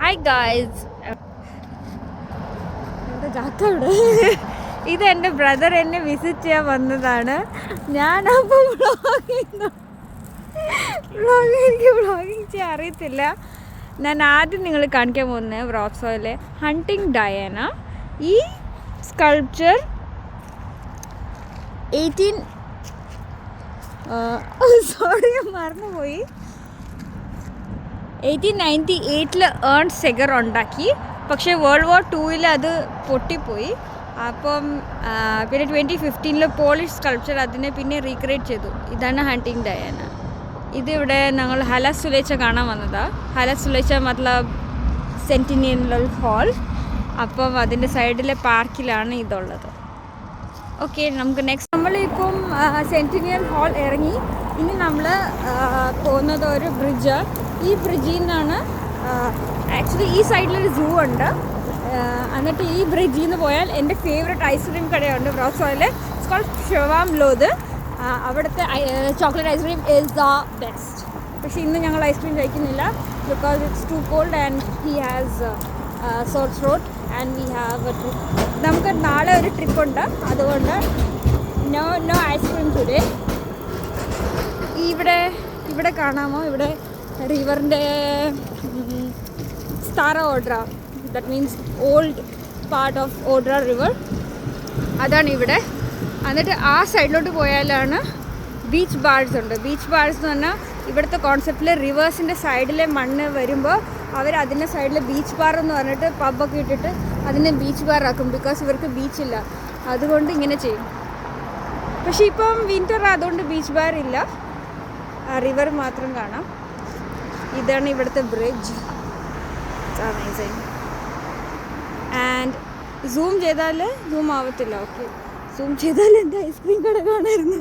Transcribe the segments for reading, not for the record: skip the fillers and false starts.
Hi guys, ഇത് എൻ്റെ brother എന്നെ വിസിറ്റ് ചെയ്യാൻ വന്നതാണ്. ഞാനപ്പോൾ എനിക്ക് വ്ളോഗിങ് ചെയ്യാൻ അറിയത്തില്ല. ഞാൻ ആദ്യം നിങ്ങൾ കാണിക്കാൻ പോകുന്നത് വ്രോക്സോയിലെ ഹണ്ടിങ് ഡയാന. ഈ സ്കൾപ്ചർ 1898 ഏൺസ്റ്റ് സെഗർ ഉണ്ടാക്കി. പക്ഷേ വേൾഡ് വാർ 2 അത് പൊട്ടിപ്പോയി. അപ്പം പിന്നെ 2015 പോളിഷ് സ്കൾപ്ചർ അതിനെ പിന്നെ റീക്രിയേറ്റ് ചെയ്തു. ഇതാണ് ഹണ്ടിങ് ഡയാന. ഇതിവിടെ ഞങ്ങൾ ഹലാസ് സുലേച്ച കാണാൻ വന്നതാണ്. ഹലാസ് സുലേച്ച മത്ലബ് സെൻറ്റിനിയൽ ഹാൾ. അപ്പം അതിൻ്റെ സൈഡിലെ പാർക്കിലാണ് ഇതുള്ളത്. ഓക്കെ, നമുക്ക് നെക്സ്റ്റ് നമ്മളിപ്പം സെൻറ്റിനിയൽ ഹാൾ ഇറങ്ങി. ഇനി നമ്മൾ പോകുന്നത് ഒരു ബ്രിഡ്ജ്. ഈ ബ്രിഡ്ജിൽ നിന്നാണ് ആക്ച്വലി ഈ സൈഡിലൊരു സൂ ഉണ്ട്. എന്നിട്ട് ഈ ബ്രിഡ്ജിൽ നിന്ന് പോയാൽ എൻ്റെ ഫേവറേറ്റ് ഐസ്ക്രീം കടയുണ്ട് വ്രോക്സോയിൽ. ഇറ്റ്സ് കോൾഡ് ഷവാം ലോത്. അവിടുത്തെ chocolate ice cream is the best. പക്ഷേ ഇന്ന് ഞങ്ങൾ ഐസ്ക്രീം കഴിക്കുന്നില്ല because it's too cold and he has sore throat and we have a trip. നമുക്ക് നാളെ ഒരു ട്രിപ്പുണ്ട്, അതുകൊണ്ട് നോ ഐസ്ക്രീം ടുഡേ. ഇവിടെ കാണാമോ? ഇവിടെ റിവറിൻ്റെ Stara Odra, that means old part of Odra river, അതാണ് ഇവിടെ. എന്നിട്ട് ആ സൈഡിലോട്ട് പോയാലാണ് ബീച്ച് ബാർസ് ഉണ്ട്. ബീച്ച് ബാർസ് എന്ന് പറഞ്ഞാൽ ഇവിടുത്തെ കോൺസെപ്റ്റിൽ റിവേഴ്സിൻ്റെ സൈഡിലെ മണ്ണ് വരുമ്പോൾ അവർ അതിൻ്റെ സൈഡിൽ ബീച്ച് ബാർ എന്ന് പറഞ്ഞിട്ട് പബ്ബൊക്കെ ഇട്ടിട്ട് അതിനെ ബീച്ച് ബാർ ആക്കും. ബിക്കോസ് ഇവർക്ക് ബീച്ചില്ല, അതുകൊണ്ട് ഇങ്ങനെ ചെയ്യും. പക്ഷേ ഇപ്പം വിൻ്റർ അതുകൊണ്ട് ബീച്ച് ബാർ ഇല്ല, റിവർ മാത്രം കാണാം. ഇതാണ് ഇവിടുത്തെ ബ്രിഡ്ജ്. അമേസിങ്. ആൻഡ് സൂം ചെയ്താൽ സൂം ആവത്തില്ല. ഓക്കെ, സൂം ചെയ്താൽ എൻ്റെ ഐസ്ക്രീം കട കാണായിരുന്നു.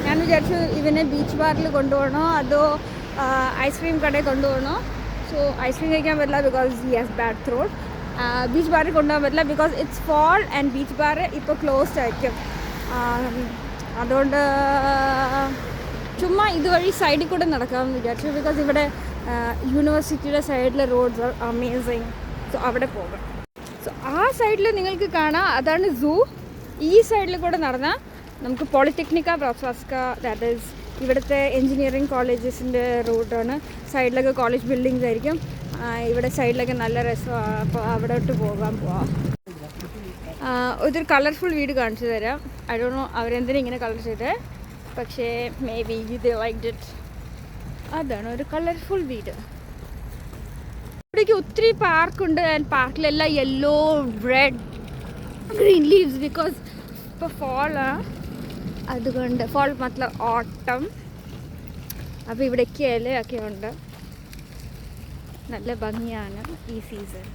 ഞാൻ വിചാരിച്ചു ഇവനെ ബീച്ച് ബാറിൽ കൊണ്ടുപോകണോ അതോ ഐസ്ക്രീം കടയിൽ കൊണ്ടുപോകണോ. സോ ഐസ്ക്രീം കഴിക്കാൻ പറ്റില്ല because he has bad throat. Beach ബാറിൽ കൊണ്ടുപോകാൻ പറ്റില്ല because it's fall and beach bar ഇപ്പോൾ ക്ലോസ്ഡ് ആയിരിക്കും. അതുകൊണ്ട് ചുമ്മാ ഇതുവഴി സൈഡിൽ കൂടെ നടക്കാമെന്ന് വിചാരിച്ചു. ബിക്കോസ് ഇവിടെ യൂണിവേഴ്സിറ്റിയുടെ സൈഡിലെ റോഡ്സ് ആർ അമേസിങ്. സോ അവിടെ പോകാം. സോ ആ സൈഡിൽ നിങ്ങൾക്ക് കാണാം, അതാണ് സൂ. ഈ സൈഡിൽ കൂടെ നടന്നാൽ നമുക്ക് പോളിടെക്നിക്ക വ്രോക്സോവ്സ്ക, ദാറ്റ് ഈസ് ഇവിടുത്തെ എൻജിനീയറിംഗ് കോളേജസിൻ്റെ റൂട്ടാണ്. സൈഡിലൊക്കെ കോളേജ് ബിൽഡിങ്സ് ആയിരിക്കും. ഇവിടെ സൈഡിലൊക്കെ നല്ല രസമാണ്. അപ്പോൾ അവിടോട്ട് പോവാം. ഇതൊരു കളർഫുൾ വീട് കാണിച്ചു തരാം. ഐ ഡോണ്ട് നോ അവരെന്തിനാ ഇങ്ങനെ കളർ ചെയ്തത്, പക്ഷേ മേ ബി ഇത് ലൈക്ക് ഇറ്റ്. അതാണ് ഒരു കളർഫുൾ വീട്. ഇവിടേക്ക് ഒത്തിരി പാർക്കുണ്ട്. ആൻഡ് പാർക്കിലെല്ലാം yellow, red, green leaves. Because ഇപ്പോൾ ഫോളാണ്, അതുകൊണ്ട് ഫോൾ മത്ലബ് ഓട്ടം. അപ്പോൾ ഇവിടേക്ക് ഇലയൊക്കെ ഉണ്ട്, നല്ല ഭംഗിയാണ് ഈ സീസൺ.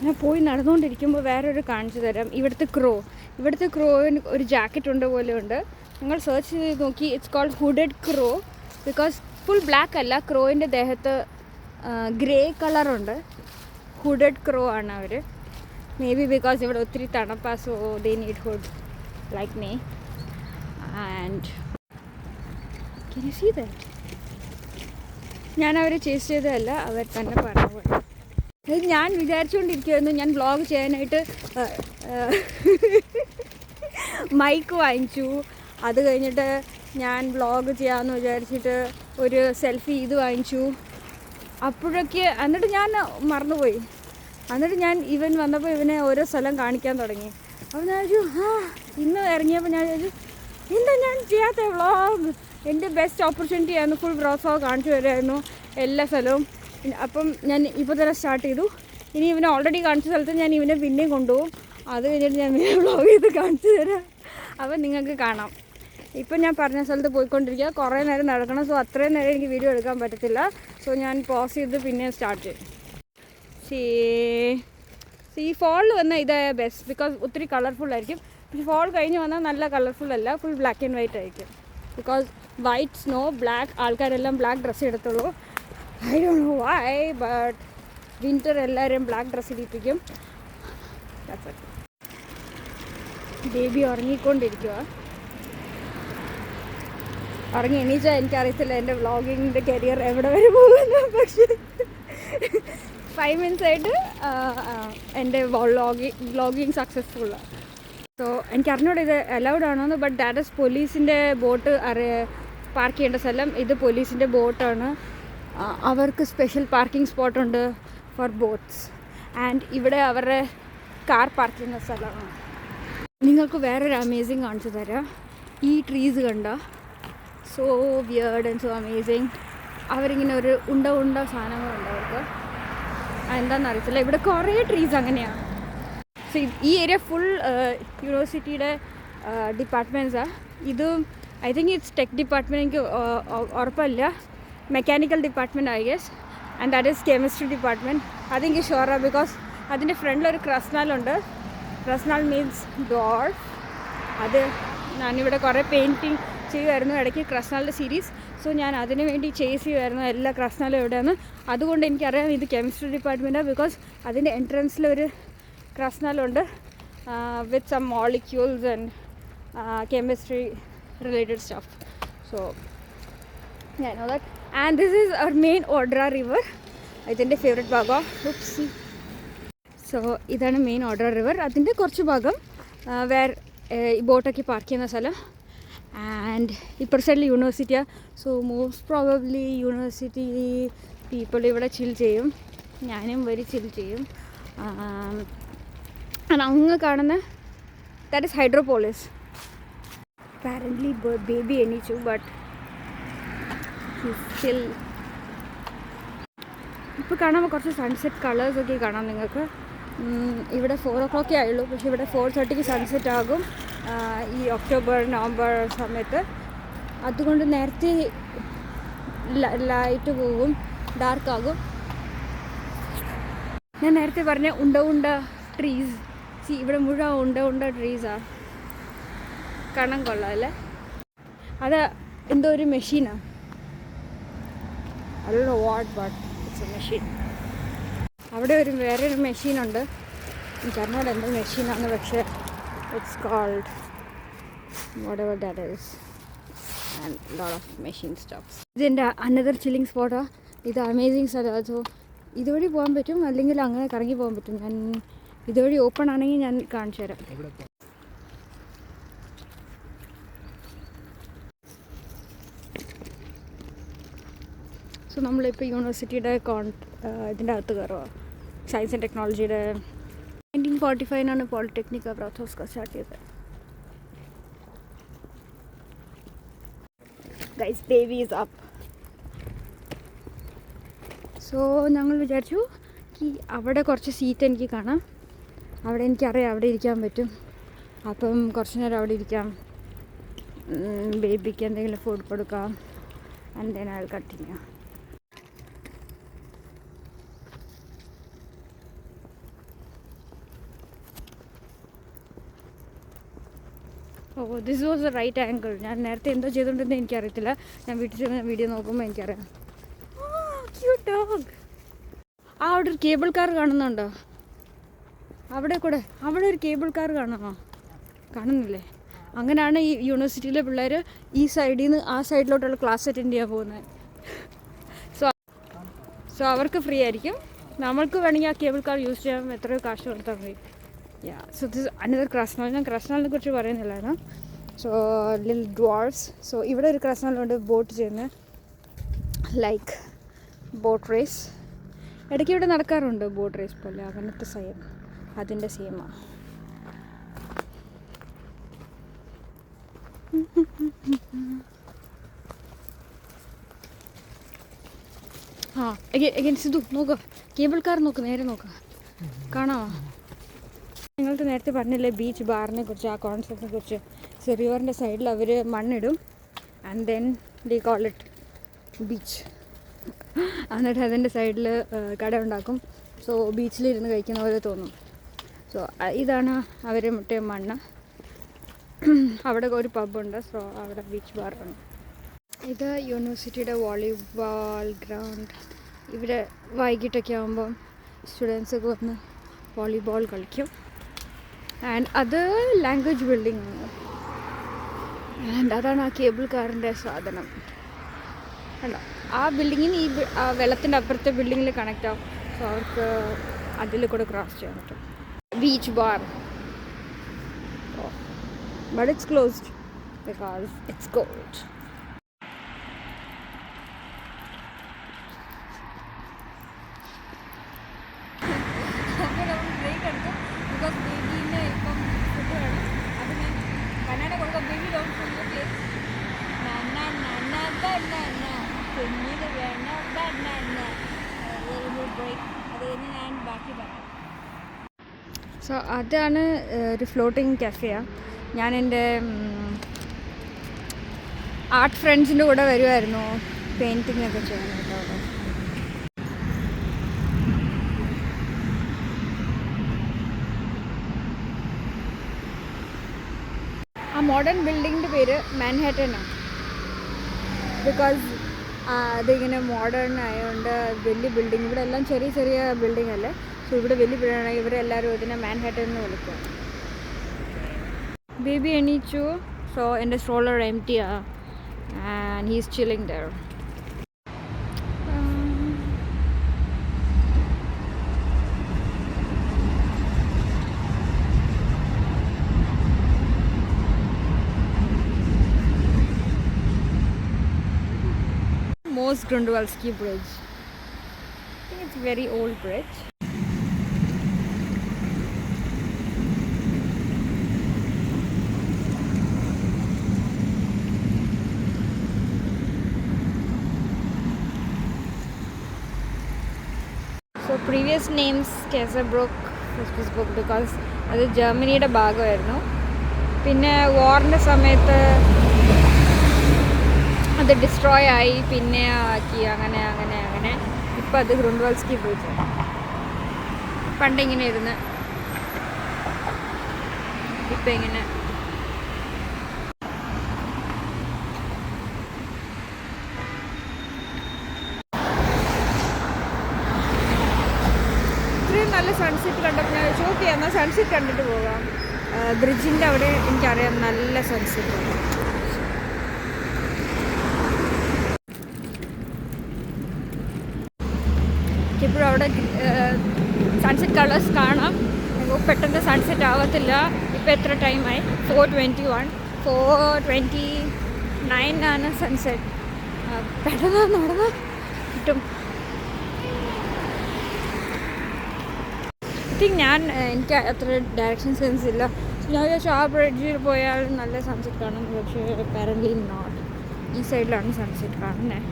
ഞാൻ പോയി നടന്നുകൊണ്ടിരിക്കുമ്പോൾ വേറൊരു കാണിച്ചു തരാം. ഇവിടുത്തെ ക്രോവിന് ഒരു ജാക്കറ്റ് ഉണ്ട് പോലെ ഉണ്ട്. നിങ്ങൾ സെർച്ച് ചെയ്ത് നോക്കി. It's called hooded crow. Because full black അല്ല, ക്രോയിൻ്റെ ദേഹത്ത് ഗ്രേ കളറുണ്ട്. ഹുഡഡ് ക്രോ ആണ് അവർ. മേ ബി ബിക്കോസ് ഇവിടെ ഒത്തിരി തണുപ്പാ, so they need hood like me. And can you see that? ഞാൻ അവരെ ചേസ് ചെയ്തതല്ല, അവർ തന്നെ പറഞ്ഞു. ഞാൻ വിചാരിച്ചുകൊണ്ടിരിക്കുമായിരുന്നു ഞാൻ വ്ളോഗ് ചെയ്യാനായിട്ട് മൈക്ക് വാങ്ങിച്ചു. അത് കഴിഞ്ഞിട്ട് ഞാൻ വ്ളോഗ് ചെയ്യാമെന്ന് വിചാരിച്ചിട്ട് ഒരു സെൽഫി ഇത് വാങ്ങിച്ചു. അപ്പോഴൊക്കെ എന്നിട്ട് ഞാൻ മറന്നുപോയി. എന്നിട്ട് ഞാൻ ഇവൻ വന്നപ്പോൾ ഇവനെ ഓരോ സ്ഥലം കാണിക്കാൻ തുടങ്ങി. അപ്പോൾ ഞാൻ വിചാരിച്ചു ഇന്ന് ഇറങ്ങിയപ്പോൾ ഞാൻ വിചാരിച്ചു എന്താ ഞാൻ ചെയ്യാത്ത വ്ളോഗ്. എൻ്റെ ബെസ്റ്റ് ഓപ്പർച്യൂണിറ്റി ആയിരുന്നു. ഫുൾ വ്രോക്സോ കാണിച്ചു തരുമായിരുന്നു എല്ലാ സ്ഥലവും. അപ്പം ഞാൻ ഇപ്പോൾ തന്നെ സ്റ്റാർട്ട് ചെയ്തു. ഇനി ഇവനെ ഓൾറെഡി കാണിച്ച സ്ഥലത്ത് ഞാൻ ഇവനെ പിന്നെയും കൊണ്ടുപോകും. അത് കഴിഞ്ഞിട്ട് ഞാൻ വ്ളോഗ് ചെയ്ത് കാണിച്ചു തരാം. അപ്പം നിങ്ങൾക്ക് കാണാം. ഇപ്പം ഞാൻ പറഞ്ഞ സ്ഥലത്ത് പോയിക്കൊണ്ടിരിക്കുക. കുറേ നേരം നടക്കണം. സോ അത്രയും നേരം എനിക്ക് വീഡിയോ എടുക്കാൻ പറ്റത്തില്ല. സോ ഞാൻ പോസ് ചെയ്ത് പിന്നെ സ്റ്റാർട്ട് ചെയ്യും. ഈ ഫോളിൽ വന്നാൽ ഇതായ ബെസ്റ്റ്. ബിക്കോസ് ഒത്തിരി കളർഫുൾ ആയിരിക്കും. പക്ഷെ ഫോൾ കഴിഞ്ഞ് വന്നാൽ നല്ല കളർഫുൾ അല്ല, ഫുൾ ബ്ലാക്ക് ആൻഡ് വൈറ്റ് ആയിരിക്കും. ബിക്കോസ് വൈറ്റ് സ്നോ, ബ്ലാക്ക്, ആൾക്കാരെല്ലാം ബ്ലാക്ക് ഡ്രസ്സ് എടുത്തുള്ളൂ. I don't know why, but winter എല്ലാവരും ബ്ലാക്ക് ഡ്രസ്സ് ഇടിപ്പിക്കും. ബേബി ഉറങ്ങിക്കൊണ്ടിരിക്കുക. ഉറങ്ങി എണീച്ചാൽ എനിക്കറിയത്തില്ല എൻ്റെ വ്ളോഗിങ്ങിൻ്റെ കരിയർ എവിടെ വരെ പോകുന്നു. പക്ഷേ 5 minutes ആയിട്ട് എൻ്റെ വ്ളോഗിങ് സക്സസ്ഫുള്ളാണ്. സോ എനിക്കറിഞ്ഞൂടെ ഇത് അലൗഡ് ആണോന്ന്. ബട്ട് ദാറ്റ് ഈസ് പോലീസിൻ്റെ ബോട്ട് പാർക്ക് ചെയ്യേണ്ട സ്ഥലം. ഇത് പോലീസിൻ്റെ ബോട്ടാണ്. അവർക്ക് സ്പെഷ്യൽ പാർക്കിംഗ് സ്പോട്ടുണ്ട് ഫോർ ബോട്ട്സ്. ആൻഡ് ഇവിടെ അവരുടെ കാർ പാർക്ക് ചെയ്യുന്ന സ്ഥലമാണ്. നിങ്ങൾക്ക് വേറൊരു അമേസിങ് കാണിച്ചു തരാം. ഈ ട്രീസ് കണ്ട so weird and so amazing. അവരിങ്ങനെ ഒരു ഉണ്ട സാധനങ്ങളുണ്ട് അവർക്ക്. എന്താണെന്ന് അറിയത്തില്ല. ഇവിടെ കുറേ ട്രീസ് അങ്ങനെയാണ്. സോ ഈ ഏരിയ ഫുൾ യൂണിവേഴ്സിറ്റിയുടെ ഡിപ്പാർട്ട്മെൻറ്റ്സാണ്. ഇതും I think it's tech department. എനിക്ക് ഉറപ്പല്ല. Mechanical department I guess. And that is chemistry department. അതെനിക്ക് ഷുവറാണ്. ബിക്കോസ് അതിൻ്റെ ഫ്രണ്ടിലൊരു ക്രസ്നാലുണ്ട്. ക്രസ്നാൽ മീൻസ് ഡോൾഫ്. അത് ഞാനിവിടെ കുറേ പെയിൻറ്റിങ് ചെയ്യുമായിരുന്നു ഇടയ്ക്ക്, ക്രസ്നാലിൻ്റെ സീരീസ്. സോ ഞാൻ അതിന് വേണ്ടി ചേസ് ചെയ്യുമായിരുന്നു എല്ലാ ക്രസ്നാലും എവിടെയാണ്. അതുകൊണ്ട് എനിക്കറിയാം ഇത് കെമിസ്ട്രി ഡിപ്പാർട്ട്മെൻറ്റാണ്. ബിക്കോസ് അതിൻ്റെ എൻട്രൻസിലൊരു ക്രസ്നാലുണ്ട് with some molecules and chemistry related stuff. So I know that. And this is our main Odra river. ഇതിൻ്റെ ഫേവറേറ്റ് ഭാഗം. ഉപ്സി. സോ ഇതാണ് മെയിൻ ഓഡ്ര റിവർ. അതിൻ്റെ കുറച്ച് ഭാഗം ഈ ബോട്ടൊക്കെ പാർക്ക് ചെയ്യുന്ന സ്ഥലം. ആൻഡ് ഇപ്പുറ സൈഡിൽ യൂണിവേഴ്സിറ്റിയാണ്. So most probably university people ഇവിടെ ചിൽ ചെയ്യും. ഞാനും വരി ചിൽ ചെയ്യും. അങ്ങ് കാണുന്ന that is Hydropolis. Apparently baby എണീച്ചു. ബട്ട് സ്റ്റിൽ ഇപ്പോൾ കാണാൻ കുറച്ച് സൺസെറ്റ് കളേഴ്സൊക്കെ കാണാം നിങ്ങൾക്ക്. ഇവിടെ 4 o'clock ആയുള്ളൂ. പക്ഷേ ഇവിടെ 4:30 സൺസെറ്റ് ആകും ഈ ഒക്ടോബർ നവംബർ സമയത്ത്. അതുകൊണ്ട് നേരത്തെ ലൈറ്റ് പോകും, ഡാർക്കാകും. ഞാൻ നേരത്തെ പറഞ്ഞ ഉണ്ട ട്രീസ്. ഇവിടെ മുഴുവൻ ഉണ്ട ട്രീസാണ്. കാണാൻ കൊള്ളാം അല്ലേ? അത് എന്തോ ഒരു മെഷീനാണ്. I don't know what, but it's a machine. അവിടെ വേറൊരു മെഷീനുണ്ട്. എനിക്കറിഞ്ഞൂടെ എന്ത് മെഷീനാണ്. പക്ഷേ it's called whatever that is and lot of machine stuffs. ഇതിൻ്റെ അനദർ ചില്ലിങ് സ്പോട്ടാണ്. ഇത് അമേസിങ് സ്ഥലമാണ്. സോ ഇതുവഴി പോകാൻ പറ്റും, അല്ലെങ്കിൽ അങ്ങനെ കറങ്ങി പോകാൻ പറ്റും. ഞാൻ ഇതുവഴി ഓപ്പൺ ആണെങ്കിൽ ഞാൻ കാണിച്ചു തരാം. സോ നമ്മളിപ്പോൾ യൂണിവേഴ്സിറ്റിയുടെ ഇതിൻ്റെ അകത്ത് കയറുക. സയൻസ് ആൻഡ് ടെക്നോളജിയുടെ 1945 പോളിടെക്നിക് ബ്രാത്തോസ്ക സ്റ്റാർട്ട് ചെയ്തത്. Guys baby is up. So ഞങ്ങൾ വിചാരിച്ചു അവിടെ കുറച്ച് സീറ്റ് എനിക്ക് കാണാം. അവിടെ എനിക്കറിയാം അവിടെ ഇരിക്കാൻ പറ്റും. അപ്പം കുറച്ച് നേരം അവിടെ ഇരിക്കാം, ബേബിക്ക് എന്തെങ്കിലും ഫുഡ് കൊടുക്കാം. And then I will continue. Oh this was a right angle. ഞാൻ നേരത്തെ എന്തോ ചെയ്തുകൊണ്ടിരുന്നത് എനിക്കറിയത്തില്ല. ഞാൻ വീട്ടിൽ ചെന്ന് വീഡിയോ നോക്കുമ്പോൾ എനിക്കറിയാം. Cute dog. അവിടെ ഒരു കേബിൾ കാർ കാണുന്നുണ്ടോ? അവിടെ ഒരു കേബിൾ കാർ കാണണോ? കാണുന്നില്ലേ? അങ്ങനെയാണ് ഈ യൂണിവേഴ്സിറ്റിയിലെ പിള്ളേർ ഈ സൈഡിൽ നിന്ന് ആ സൈഡിലോട്ടുള്ള ക്ലാസ് അറ്റൻഡ് ചെയ്യാൻ പോകുന്നത്. സോ അവർക്ക് ഫ്രീ ആയിരിക്കും. നമ്മൾക്ക് വേണമെങ്കിൽ ആ കേബിൾ കാർ യൂസ് ചെയ്യാൻ എത്രയോ കാശ് കൊടുത്താൽ മതി. So this another Krasnal. ഞാൻ ക്രസ്നാലിനെ കുറിച്ച് പറയുന്നില്ലായിരുന്നു. സോ ലിൽ ഡ്വാർസ്. സോ ഇവിടെ ഒരു ക്രസ്നാലുണ്ട് ബോട്ട് ചെയ്യുന്നത്, ലൈക്ക് ബോട്ട് റേസ്. ഇടയ്ക്ക് ഇവിടെ നടക്കാറുണ്ട് ബോട്ട് റേസ് പോലെ. അങ്ങനത്തെ സെയിം, അതിൻ്റെ സെയിമാണ്. സിധു നോക്കുക, കേബിൾ കാർ നോക്ക്, നേരെ നോക്കുക, കാണാമോ? നിങ്ങൾക്ക് നേരത്തെ പറഞ്ഞില്ലേ ബീച്ച് ബാറിനെ കുറിച്ച്, ആ കോൺസെപ്റ്റിനെ കുറിച്ച്. സോ റിവറിൻ്റെ സൈഡിൽ അവർ മണ്ണിടും and then the call it beach. എന്നിട്ട് അതിൻ്റെ സൈഡിൽ കട ഉണ്ടാക്കും. സോ ബീച്ചിലിരുന്ന് കഴിക്കുന്ന പോലെ തോന്നും. സോ ഇതാണ് അവർ മുട്ടേ മണ്ണ്. അവിടെ ഒരു പബ്ബുണ്ട്. സോ അവിടെ ബീച്ച് ബാറാണ്. ഇത് യൂണിവേഴ്സിറ്റിയുടെ വോളിബോൾ ഗ്രൗണ്ട്. ഇവിടെ വൈകിട്ടൊക്കെ ആകുമ്പം സ്റ്റുഡൻസൊക്കെ വന്ന് വോളിബോൾ കളിക്കും. ആൻഡ് അത് ലാംഗ്വേജ് ബിൽഡിംഗ്. ആൻഡ് അതാണ് ആ കേബിൾ കാറിൻ്റെ സാധനം. അല്ല, ആ ബിൽഡിങ്ങിന് ഈ വെള്ളത്തിൻ്റെ അപ്പുറത്തെ ബിൽഡിങ്ങിൽ കണക്റ്റ് ആവും. സോ അവർക്ക് അതിൽ കൂടെ ക്രോസ് ചെയ്യാൻ പറ്റും. Beach bar, but it's closed because it's cold. അപ്പോൾ നമ്മൾ ബ്രേക്ക് എടുക്കും. ബിക്കോസ് ബേബീനെ ഇപ്പം ഫുഡ് വേണം. അത് ഞാൻ ബനാന കൊടുക്കാം. ബേബി ഡോണ്ട് ഫുൾ പ്ലേസ് കുഞ്ഞിന് വേണം ബനാന. ബ്രേക്ക് അത് കഴിഞ്ഞ് ഞാൻ ബാക്കി പറയാം. സോ അതാണ് ഒരു ഫ്ലോട്ടിങ് കഫേയാണ്. ഞാൻ എൻ്റെ ആർട്ട് ഫ്രണ്ട്സിൻ്റെ കൂടെ വരുമായിരുന്നു പെയിൻറ്റിങ് ഒക്കെ ചെയ്യാനായിട്ട് അവിടെ. ആ മോഡേൺ ബിൽഡിങ്ങിൻ്റെ പേര് മാൻഹാറ്റനാണ്. ബിക്കോസ് അതിങ്ങനെ മോഡേൺ ആയതുകൊണ്ട് വലിയ ബിൽഡിങ്. ഇവിടെ എല്ലാം ചെറിയ ചെറിയ ബിൽഡിംഗ് അല്ലേ. സോ ഇവിടെ വലിയ ബിൽഡിംഗ് ഇവരെല്ലാവരും ഇതിനെ മാൻഹാറ്റൻ എന്ന് വിളിക്കും. ബേബി എണീച്ചു. സോ എൻ്റെ സ്ട്രോളർ എംപ്റ്റിയാണ് and he's chilling there. Most Grunwaldzki Bridge. I think it's a very old bridge. So previous names Kaisersbruck because അത് ജർമ്മനിയുടെ ഭാഗമായിരുന്നു. പിന്നെ വാറിൻ്റെ സമയത്ത് അത് ഡിസ്ട്രോയ് ആയി, പിന്നെ ആക്കി, അങ്ങനെ അങ്ങനെ അങ്ങനെ. ഇപ്പം അത് ഗ്രൂൻവാൾഡ്സ്കി ബ്രിഡ്ജ്. പണ്ടിങ്ങനെ ഇരുന്ന് ഇപ്പം ഇങ്ങനെ. ഇത്രയും നല്ല സൺസെറ്റ് കണ്ടപ്പോൾ ഞാൻ ചോദിച്ചു ഓക്കെ എന്നാൽ സൺസെറ്റ് കണ്ടിട്ട് പോകാം. ബ്രിഡ്ജിൻ്റെ അവിടെ എനിക്കറിയാം നല്ല സൺസെറ്റ് ആണ്. ഇപ്പോഴും അവിടെ സൺസെറ്റ് കളേഴ്സ് കാണാം. പെട്ടെന്ന് സൺസെറ്റ് ആവത്തില്ല. ഇപ്പോൾ എത്ര ടൈമായി? 4:21, 4:29 ആണ് സൺസെറ്റ്. പെട്ടെന്ന് നടന്ന് കിട്ടും. ഐ തിങ്ക് എനിക്ക് അത്ര ഡയറക്ഷൻ സെൻസ് ഇല്ല. ഞാൻ വിചാരിച്ചു ആ ബ്രിഡ്ജിൽ പോയാൽ നല്ല സൺസെറ്റ് കാണും. പക്ഷേ അപ്പാരൻ്റ്ലി നോട്ട്. ഈ സൈഡിലാണ് സൺസെറ്റ് കാണുന്നത്.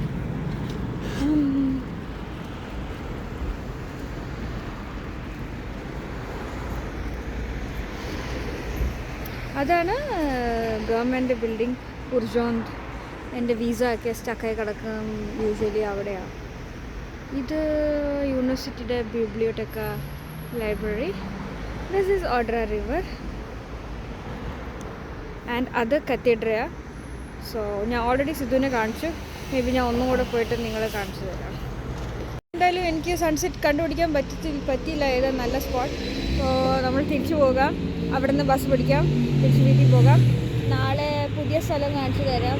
അതാണ് ഗവൺമെൻറ് ബിൽഡിംഗ് ഉർജോന്ത്. എൻ്റെ വിസ ഒക്കെ സ്റ്റക്കായി കിടക്കും യൂഷ്വലി അവിടെയാണ്. ഇത് യൂണിവേഴ്സിറ്റിയുടെ ബിബ്ലിയോടെക്ക library. This is Odra river and അത് കത്തീഡ്രയാണ്. സോ ഞാൻ ഓൾറെഡി സിദ്ധുവിനെ കാണിച്ചു. മേ ബി ഞാൻ ഒന്നും കൂടെ പോയിട്ട് നിങ്ങളെ കാണിച്ചു തരാം. എന്തായാലും എനിക്ക് സൺസെറ്റ് കണ്ടുപിടിക്കാൻ പറ്റിയില്ല ഏതാ നല്ല സ്പോട്ട്. സോ നമ്മൾ തിരിച്ചു പോകാം. അവിടെ നിന്ന് ബസ് പിടിക്കാം, തിരിച്ച് വീട്ടിൽ പോകാം. നാളെ പുതിയ സ്ഥലം കാണിച്ചു തരാം.